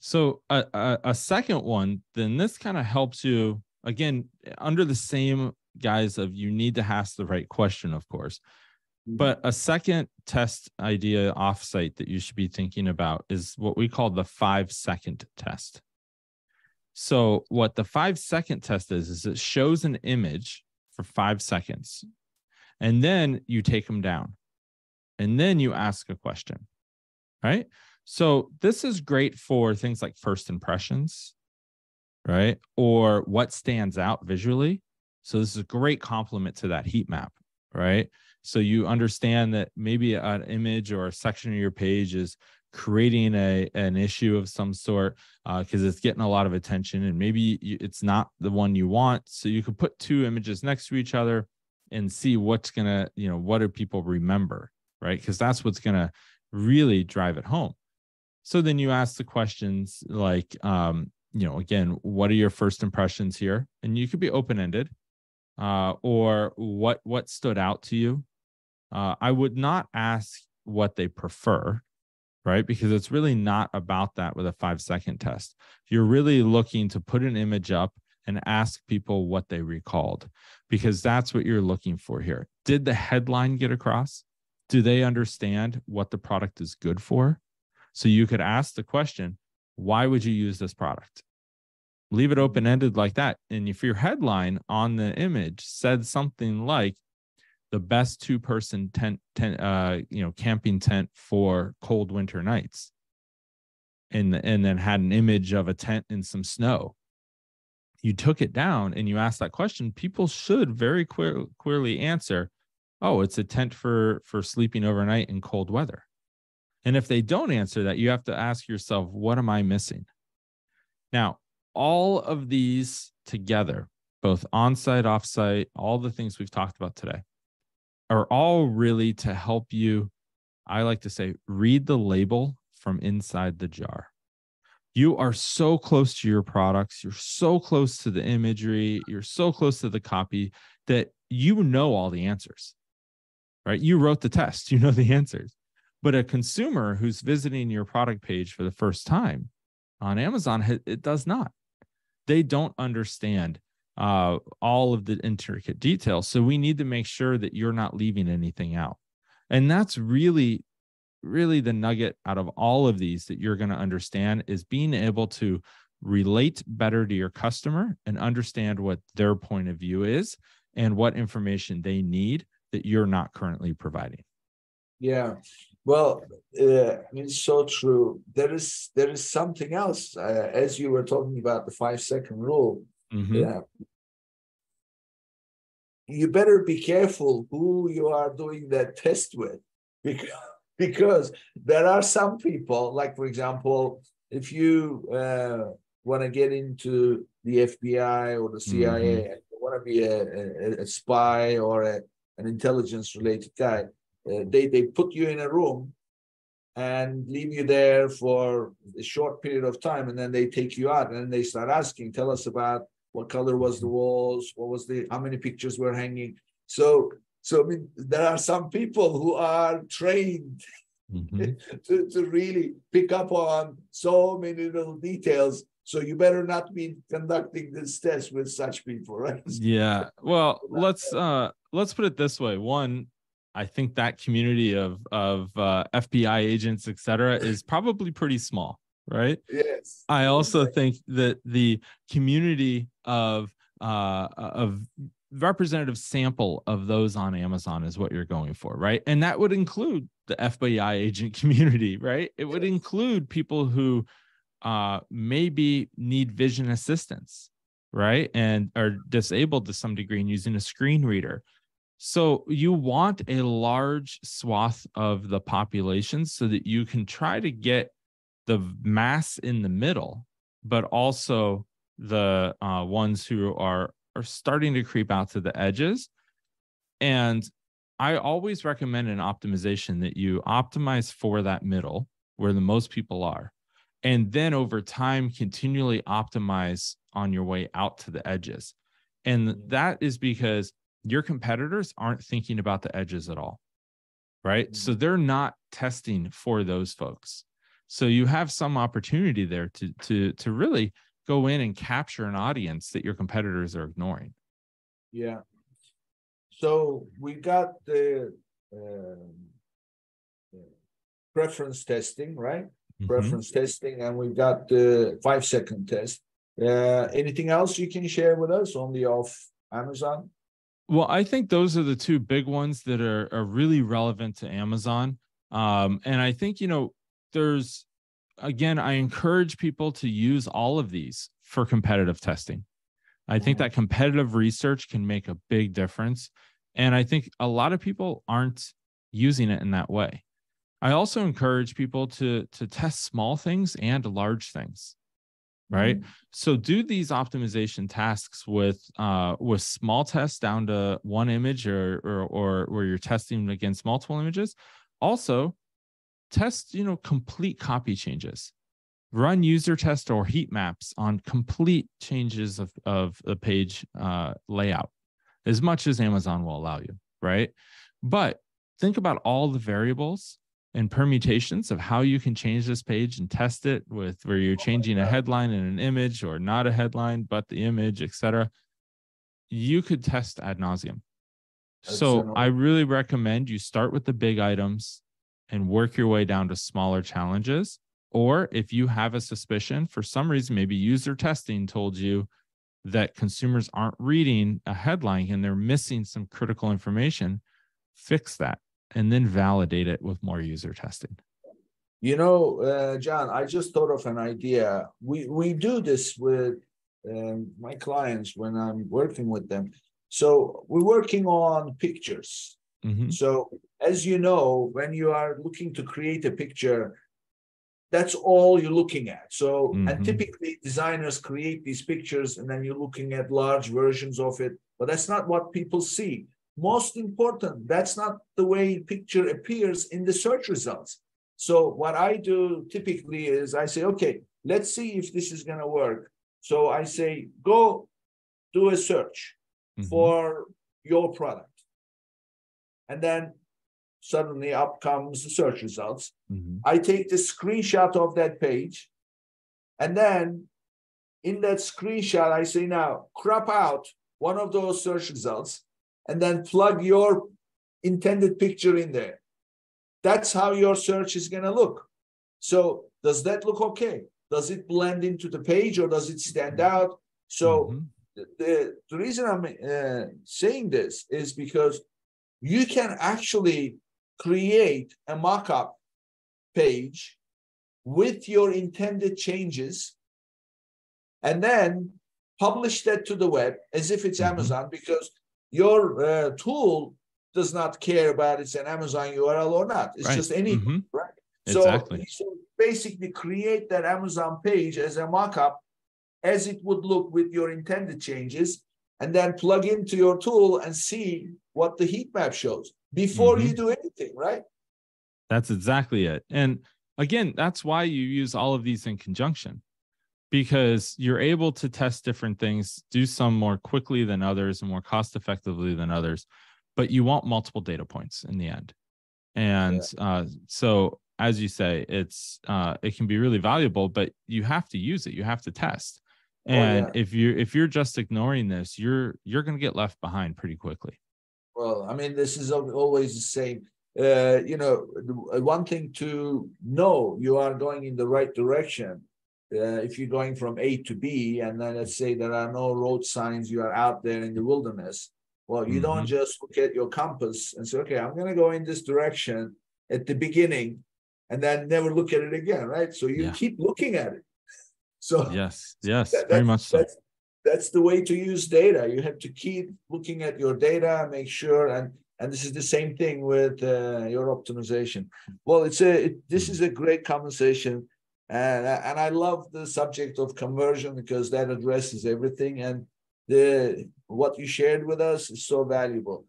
So a second one, then this kind of helps you, again, under the same guise of you need to ask the right question, of course. But a second test idea offsite that you should be thinking about is what we call the 5-second test. So what the 5-second test is it shows an image for 5 seconds, and then you take them down, and then you ask a question, right? So this is great for things like first impressions, right? Or what stands out visually. So this is a great complement to that heat map, right? So you understand that maybe an image or a section of your page is creating an issue of some sort because it's getting a lot of attention, and maybe it's not the one you want. So you could put two images next to each other and see what's gonna, what do people remember, right? Because that's what's gonna really drive it home. So then you ask the questions like, again, what are your first impressions here? And you could be open-ended, or what stood out to you. I would not ask what they prefer, right? Because it's really not about that with a 5-second test. You're really looking to put an image up and ask people what they recalled, because that's what you're looking for here. Did the headline get across? Do they understand what the product is good for? So you could ask the question, why would you use this product? Leave it open-ended like that. And if your headline on the image said something like, the best 2-person tent, camping tent for cold winter nights, and then had an image of a tent in some snow, you took it down and you asked that question, people should very clearly answer, oh, it's a tent for sleeping overnight in cold weather. And if they don't answer that, you have to ask yourself, what am I missing? Now, all of these together, both on-site, off-site, all the things we've talked about today, are all really to help you, I like to say, read the label from inside the jar. You are so close to your products. You're so close to the imagery. You're so close to the copy that you know all the answers, right? You wrote the test. You know the answers. But a consumer who's visiting your product page for the first time on Amazon, it does not. They don't understand all of the intricate details. So we need to make sure that you're not leaving anything out. And that's really, really the nugget out of all of these that you're going to understand, is being able to relate better to your customer and understand what their point of view is and what information they need that you're not currently providing. Yeah. Well, it's so true. There is something else. As you were talking about the 5-second rule, you better be careful who you are doing that test with, because there are some people, like, for example, if you want to get into the FBI or the CIA, and you want to be a spy or an intelligence-related guy, they put you in a room and leave you there for a short period of time, and then they take you out, and then they start asking, tell us about what color was the walls, how many pictures were hanging. So I mean, there are some people who are trained to really pick up on so many little details. So you better not be conducting this test with such people, right? Yeah. Well, let's put it this way. One, I think that community of FBI agents, et cetera, is probably pretty small, right? Yes. I also think that the community of representative sample of those on Amazon is what you're going for, right? And that would include the FBI agent community, right? It would include people who maybe need vision assistance, right? And are disabled to some degree and using a screen reader. So you want a large swath of the population so that you can try to get the mass in the middle, but also the ones who are starting to creep out to the edges. And I always recommend an optimization that you optimize for that middle where the most people are. And then over time, continually optimize on your way out to the edges. And that is because your competitors aren't thinking about the edges at all, right? So they're not testing for those folks. So you have some opportunity there to really go in and capture an audience that your competitors are ignoring. Yeah. So we got the preference testing, right? Mm-hmm. Preference testing, and we've got the 5-second test. Anything else you can share with us only off Amazon? Well, I think those are the two big ones that are really relevant to Amazon. And I think, there's, again, I encourage people to use all of these for competitive testing. I think that competitive research can make a big difference. And I think a lot of people aren't using it in that way. I also encourage people to test small things and large things, right? So do these optimization tasks with small tests down to one image or where you're testing against multiple images. Also, test, complete copy changes. Run user test or heat maps on complete changes of the page layout as much as Amazon will allow you, right? But think about all the variables and permutations of how you can change this page and test it with where you're changing a headline and an image, or not a headline, but the image, etc. You could test ad nauseum. So I really recommend you start with the big items and work your way down to smaller challenges. Or if you have a suspicion, for some reason, maybe user testing told you that consumers aren't reading a headline and they're missing some critical information, fix that and then validate it with more user testing. John, I just thought of an idea. We do this with my clients when I'm working with them. So we're working on pictures. Mm-hmm. So as you know, when you are looking to create a picture, that's all you're looking at. So, and typically designers create these pictures and then you're looking at large versions of it, but that's not what people see. Most important, that's not the way picture appears in the search results. So what I do typically is I say, okay, let's see if this is going to work. So I say, go do a search for your product. And then suddenly up comes the search results. I take the screenshot of that page. And then in that screenshot, I say, now crop out one of those search results and then plug your intended picture in there. That's how your search is going to look. So does that look okay? Does it blend into the page or does it stand out? So the reason I'm saying this is because you can actually create a mock-up page with your intended changes and then publish that to the web as if it's Amazon, because your tool does not care about it's an Amazon URL or not. It's just anything, right? Exactly. So basically create that Amazon page as a mock-up as it would look with your intended changes, and then plug into your tool and see what the heat map shows before you do anything, right? That's exactly it. And again, that's why you use all of these in conjunction, because you're able to test different things, do some more quickly than others and more cost effectively than others, but you want multiple data points in the end. And so as you say, it can be really valuable, but you have to use it. You have to test. And if you're just ignoring this, you're going to get left behind pretty quickly. Well, I mean, this is always the same. One thing to know, you are going in the right direction. If you're going from A to B, and then let's say there are no road signs, you are out there in the wilderness. Well, you don't just look at your compass and say, okay, I'm going to go in this direction at the beginning and then never look at it again, right? So you keep looking at it. So yes, very much so. That's the way to use data. You have to keep looking at your data, make sure, and this is the same thing with your optimization. Well, this is a great conversation, and I love the subject of conversion because that addresses everything, and what you shared with us is so valuable.